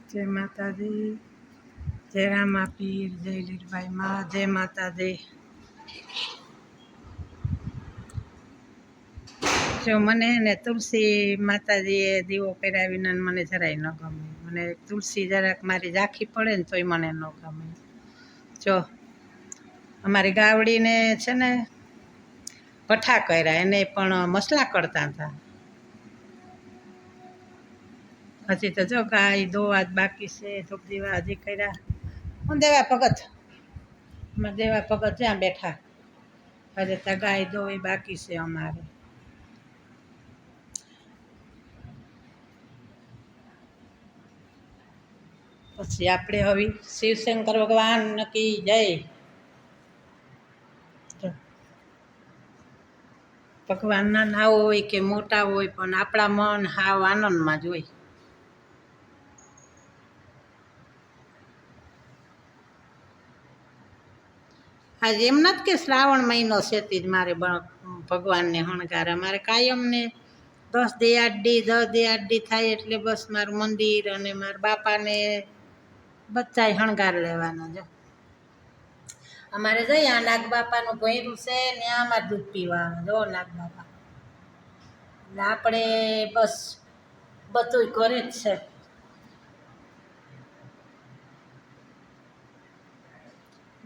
જય માતાજી, જય રામા પીર, જય લીલભાઈ માં, જય માતાજી. જો મને ને તુલસી માતાજીએ દીવો કર્યા વિના મને જરાય ન ગમે. મને તુલસી જરાક મારી ઝાંખી પડે ને તોય મને ન ગમે. જો અમારી ગાવડીને છે ને ભઠ્ઠા કર્યા, એને પણ મસલા કરતા હતા. હજી તો જો ગાય દોવા જ બાકી છે, ધૂપ દીવા હજી કર્યા. હું દેવા ભગત, અમારે દેવા ભગત જ્યાં બેઠા, હજી તો ગાય દોવી બાકી છે અમારે. પછી આપણે હવે શિવશંકર ભગવાન કી જય. ભગવાન નાના હોય કે મોટા હોય, પણ આપણા મન હાવ આનંદમાં જ હોય. આજે એમ નથી કે શ્રાવણ મહિનો છે જ મારે ભગવાનને હણગારે. મારે કાયમને 10 દી 8 દી 10 દી 8 દી થાય એટલે બસ મારું મંદિર અને મારા બાપાને બધાય શણગાર લેવાના. જો અમારે જઈ આ નાગ બાપાનું ભોયરું છે ને આમાં દૂધ પીવા જો નાગ બાપા. એટલે આપણે બસ બધું કરે જ છે.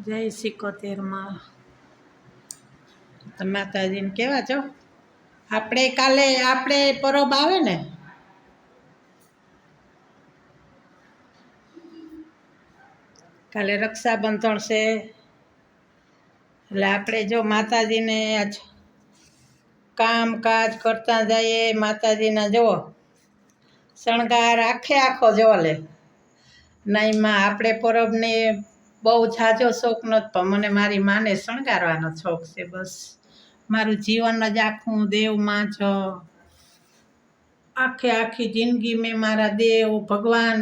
જય 71 માતાજીને કેવા છો. આપણે કાલે આપણે પરબ આવે ને, કાલે રક્ષાબંધન છે. એટલે આપણે જો માતાજીને આજ કામકાજ કરતા જઈએ. માતાજીના જો શણગાર આખો જોવો લે. નાઈમાં આપણે પરબને બહુ ઝાઝો શોખ નથી, પણ મને મારી માને શણગારવાનો શોખ છે. બસ મારું જીવન જ આખું દેવમાં જ, આખી જિંદગી મેં મારા દેવ ભગવાન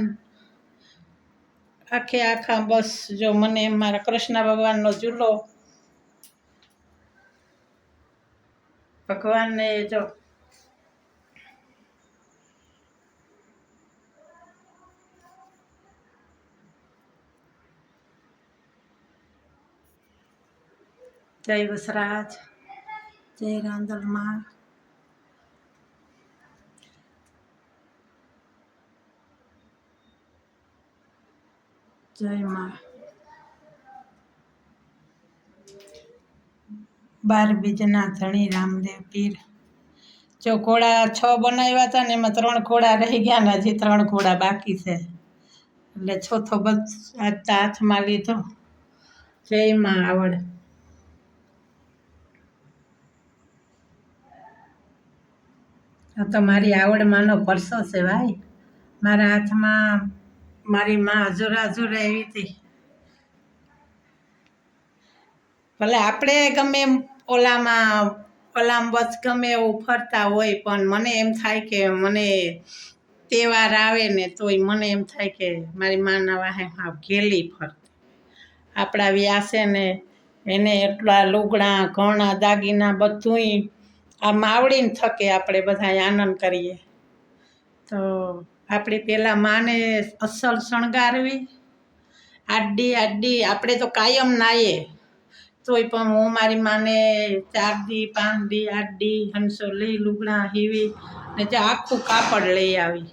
આખા બસ જો મને મારા કૃષ્ણ ભગવાનનો ઝૂલો ભગવાનને જો જય વસરાજ, જય રાંદલમાં, જય માં. 12 બીજના ધણી રામદેવ પીર. જો ઘોડા 6 બનાવ્યા હતા ને એમાં 3 ઘોડા રહી ગયા ને હજી 3 ઘોડા બાકી છે. એટલે ચોથો બસ આજ હાથમાં લીધો. જય માં આવડ. તો મારી આવડમાંનો પરસો છે ભાઈ. મારા હાથમાં મારી માં હજુરા એવી હતી. ભલે આપણે ગમે ઓલામ બસ ગમે એવું ફરતા હોય, પણ મને એમ થાય કે મને તહેવાર આવે ને તોય મને એમ થાય કે મારી માના વાહે હાવ ઘેલી ફરતી. આપણા વ્યાસે ને એને એટલા લુગડા ઘણા દાગીના બધુંય આ માવડીને થકે આપણે બધા આનંદ કરીએ. તો આપણે પહેલાં માને અસલ શણગારવી. આડી આપણે તો કાયમ નાહીએ, તોય પણ હું મારી માને 4 દી 5 દી 8 દી હંસો લઈ લુગડા હીવી ને જે આખું કાપડ લઈ આવી.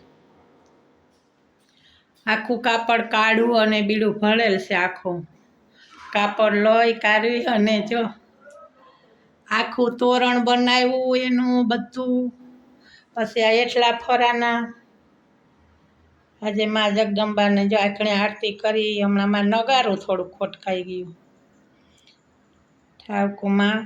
આખું કાપડ કાઢું અને બીડું ભરેલ છે. આખું કાપડ લઈ કાઢવી અને જો આખું તોરણ બનાવ્યું એનું બધું. પછી આ એટલા ફરાના આજે માં જગદંબાને જો આખણી આરતી કરી. હમણાં માં નગારું થોડું ખોટકાઈ ગયું. ઠાવકુમાં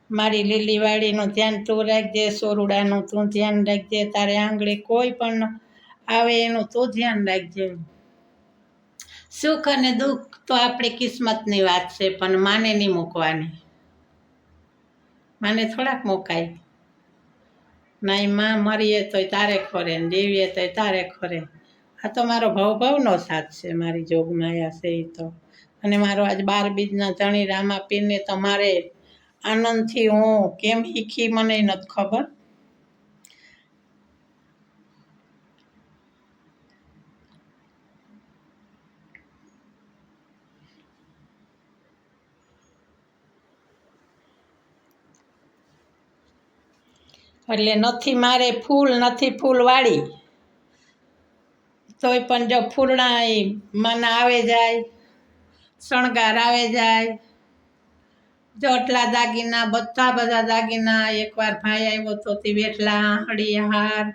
મારી લીલી વાડીનું ધ્યાન તું રાખજે, સોરુડાનું તું ધ્યાન રાખજે, તારે આંગળે કોઈ પણ આવે એનું તું ધ્યાન રાખજે. સુખ અને દુઃખ તો આપણી કિસ્મતની વાત છે, પણ માને નહીં મૂકવાની. માને થોડાક મુકાય. નહીં માં મરીએ તોય તારે ખોરે ને દેવીએ તોય તારે ખોરે. આ તો મારો ભવનો સાથ છે. મારી જોગમાયા છે એ તો. અને મારો આજ 12 બીજના ધણી રામા પીરને તમારે આનંદથી હું કેમ શીખી મને નથી ખબર. એટલે નથી મારે ફૂલ નથી ફૂલવાળી, તોય પણ જો ફૂલણા મન આવે જાય, શણગાર આવે જાય. જો આટલા દાગીના બધા દાગીના એકવાર ભાઈ આવ્યો તો તે વેઠલા આંહળી હાર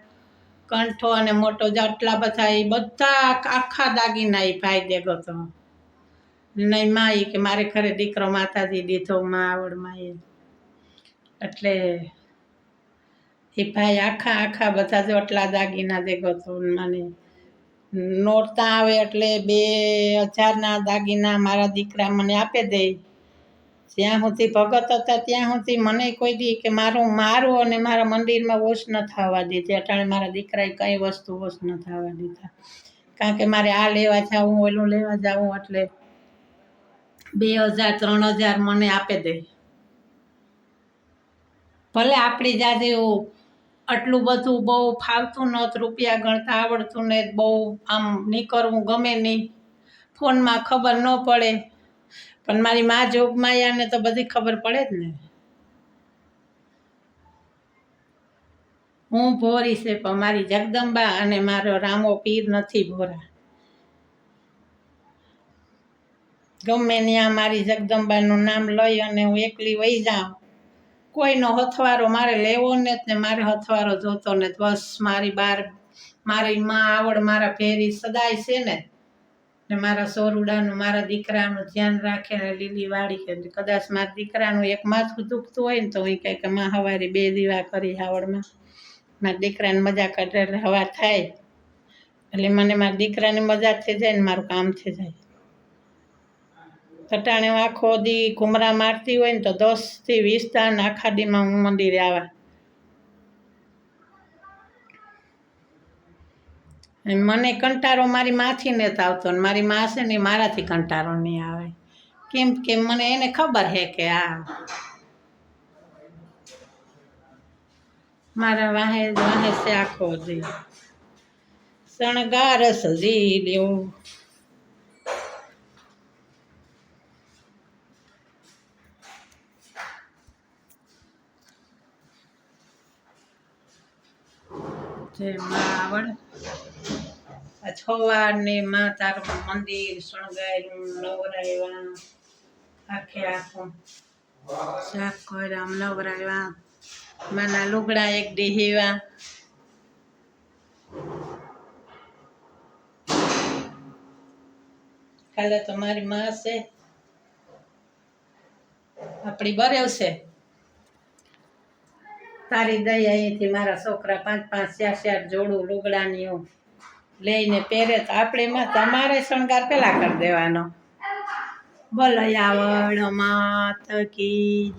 કંઠો અને મોટો જો આટલા બધા એ બધા આખા દાગીના એ ભાઈ દેગો તો નહીં માં એ કે મારે ઘરે દીકરો માતાજી દીધો માં આવડમાં એ એટલે એ ભાઈ આખા બધા જો આટલા દાગીના દેગો તો મને નોરતા આવે એટલે 2000ના દાગીના મારા દીકરા મને આપે દે. જ્યાં સુધી ભગત હતા ત્યાં સુધી મને કોઈ દી કે મારું અને મારા મંદિરમાં વોશ ન થવા દીધી. અટાણે મારા દીકરાએ કંઈ વસ્તુ વોશ ન થવા દીધા, કારણ કે મારે આ લેવા જાવું ઓલું લેવા જાવું એટલે 2000-3000 મને આપે દે. ભલે આપણી જાતે આટલું બધું બહુ ફાવતું નહોતું, રૂપિયા ગણતા આવડતું ને બહુ આમ નીકળવું ગમે નહીં, ફોનમાં ખબર ન પડે, પણ મારી મા જોગમાયાને તો બધી ખબર પડે જ ને. હું ભોરી છે પણ મારી જગદંબા અને મારો રામો પીર નથી ભોરા. ગમે ત્યાં મારી જગદંબાનું નામ લઈ અને હું એકલી વહી જાઉં, કોઈનો હથવારો મારે લેવો ને મારે હથવારો જોતો ને બસ મારી મા આવડ મારા ભેરી સદાય છે ને મારા સોરુડાનું મારા દીકરાનું ધ્યાન રાખે ને લીલી વાળી કે કદાચ મારા દીકરાનું એક માથું દુખતું હોય ને તો હું કહે કે માં સવારે 2 દીવા કરી આવડમાં મારા દીકરાને મજા કરે એટલે હવાર થાય એટલે મને મારા દીકરાની મજા થઈ જાય ને મારું કામ થઈ જાય. કટાણે આખો દી ઘુમરા મારતી હોય ને તો 10-20 દાન આખા દીમાં હું મંદિરે આવા. મને કંટાળો મારી માથી નથી આવતો ને મારી મા છે ને મારાથી કંટાળો નહીં આવે, કેમ કે મને એને ખબર છે કે આ મારા વાહે છે આખો દી શણગાર સજી લ્યો. જય મા આવડ. આ છવારની માં તારું મંદિર શણગાર્યું, નવરાવ્યા, આખું શાક કર્યા, નવરાવ્યા, માના લુગડા એક ડીહીવા. કાલે તો મારી માં છે આપણી બરેવ છે. તારી દયા અહીંથી મારા છોકરા 5-5, 4-4 જોડું લુગડાની લઈને પહેરે તો આપણે માં તમારે શણગાર પેલા કરી દેવાનો. ભલે આવડ માત કી.